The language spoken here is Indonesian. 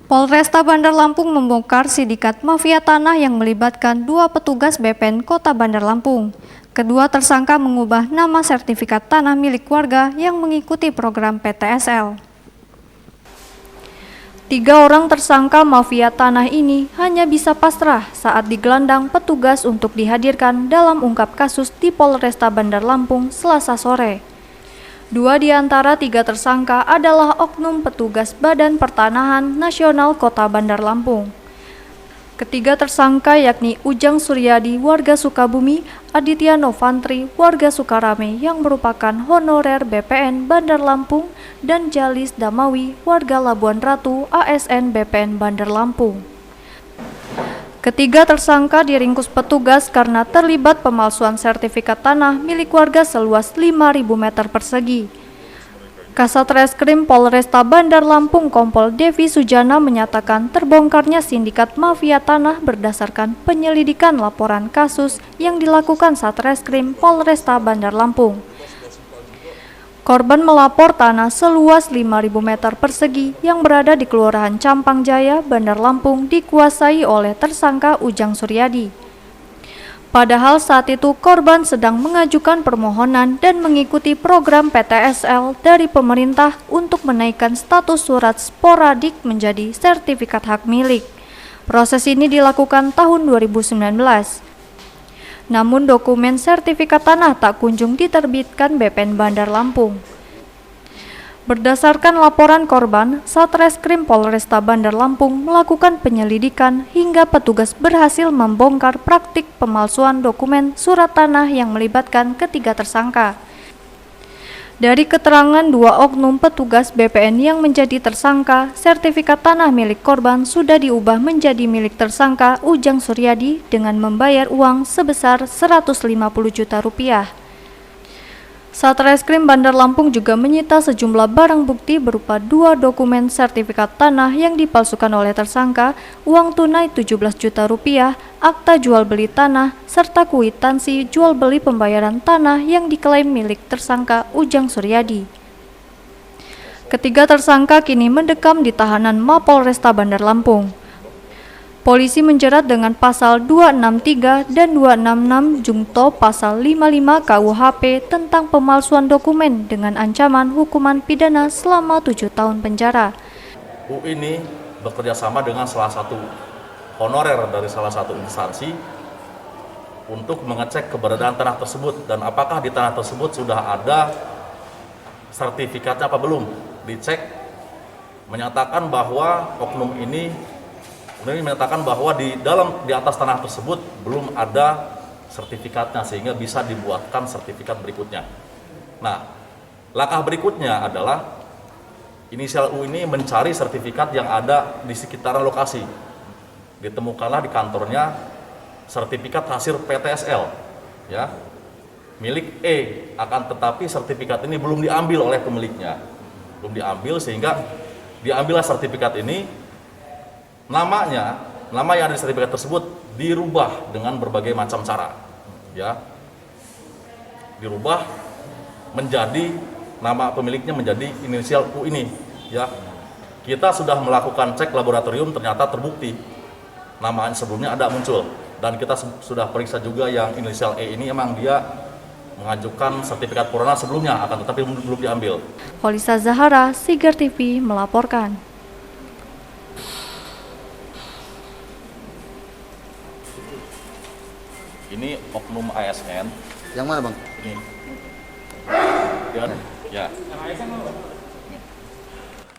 Polresta Bandar Lampung membongkar sindikat mafia tanah yang melibatkan 2 petugas BPN Kota Bandar Lampung. Kedua tersangka mengubah nama sertifikat tanah milik warga yang mengikuti program PTSL. 3 orang tersangka mafia tanah ini hanya bisa pasrah saat digelandang petugas untuk dihadirkan dalam ungkap kasus di Polresta Bandar Lampung Selasa sore. 2 di antara 3 tersangka adalah oknum petugas Badan Pertanahan Nasional Kota Bandar Lampung. Ketiga tersangka yakni Ujang Suryadi warga Sukabumi, Aditya Novantri warga Sukarame yang merupakan honorer BPN Bandar Lampung, dan Jalis Damawi warga Labuan Ratu ASN BPN Bandar Lampung. Ketiga tersangka diringkus petugas karena terlibat pemalsuan sertifikat tanah milik warga seluas 5.000 meter persegi. Kasat Reskrim Polresta Bandar Lampung Kompol Devi Sujana menyatakan terbongkarnya sindikat mafia tanah berdasarkan penyelidikan laporan kasus yang dilakukan Satreskrim Polresta Bandar Lampung. Korban melapor tanah seluas 5.000 meter persegi yang berada di Kelurahan Campang Jaya, Bandar Lampung dikuasai oleh tersangka Ujang Suryadi. Padahal saat itu korban sedang mengajukan permohonan dan mengikuti program PTSL dari pemerintah untuk menaikkan status surat sporadik menjadi sertifikat hak milik. Proses ini dilakukan tahun 2019. Namun dokumen sertifikat tanah tak kunjung diterbitkan BPN Bandar Lampung. Berdasarkan laporan korban, Satreskrim Polresta Bandar Lampung melakukan penyelidikan hingga petugas berhasil membongkar praktik pemalsuan dokumen surat tanah yang melibatkan ketiga tersangka. Dari keterangan 2 oknum petugas BPN yang menjadi tersangka, sertifikat tanah milik korban sudah diubah menjadi milik tersangka Ujang Suryadi dengan membayar uang sebesar 150 juta rupiah. Satreskrim Bandar Lampung juga menyita sejumlah barang bukti berupa 2 dokumen sertifikat tanah yang dipalsukan oleh tersangka, uang tunai 17 juta rupiah, akta jual beli tanah, serta kwitansi jual beli pembayaran tanah yang diklaim milik tersangka Ujang Suryadi. Ketiga tersangka kini mendekam di tahanan Mapolresta Bandar Lampung. Polisi menjerat dengan pasal 263 dan 266 jungto pasal 55 KUHP tentang pemalsuan dokumen dengan ancaman hukuman pidana selama 7 tahun penjara. U ini bekerja sama dengan salah satu honorer dari salah satu instansi untuk mengecek keberadaan tanah tersebut dan apakah di tanah tersebut sudah ada sertifikatnya apa belum. Dicek menyatakan bahwa oknum ini menyatakan bahwa di atas tanah tersebut belum ada sertifikatnya sehingga bisa dibuatkan sertifikat berikutnya. Nah, langkah berikutnya adalah inisial U ini mencari sertifikat yang ada di sekitaran lokasi. Ditemukanlah di kantornya sertifikat hasil PTSL, ya, milik E. Akan tetapi sertifikat ini belum diambil oleh pemiliknya, belum diambil sehingga diambillah sertifikat ini. Nama yang ada di sertifikat tersebut dirubah dengan berbagai macam cara, ya, dirubah menjadi nama pemiliknya menjadi inisial U ini, ya. Kita sudah melakukan cek laboratorium, ternyata terbukti nama sebelumnya ada muncul dan kita sudah periksa juga yang inisial E ini emang dia mengajukan sertifikat purana sebelumnya, akan tetapi belum diambil. Polisa Zahara, Sigar TV melaporkan. Ini oknum ASN. Yang mana, Bang? Ini. Ya. Yang ASN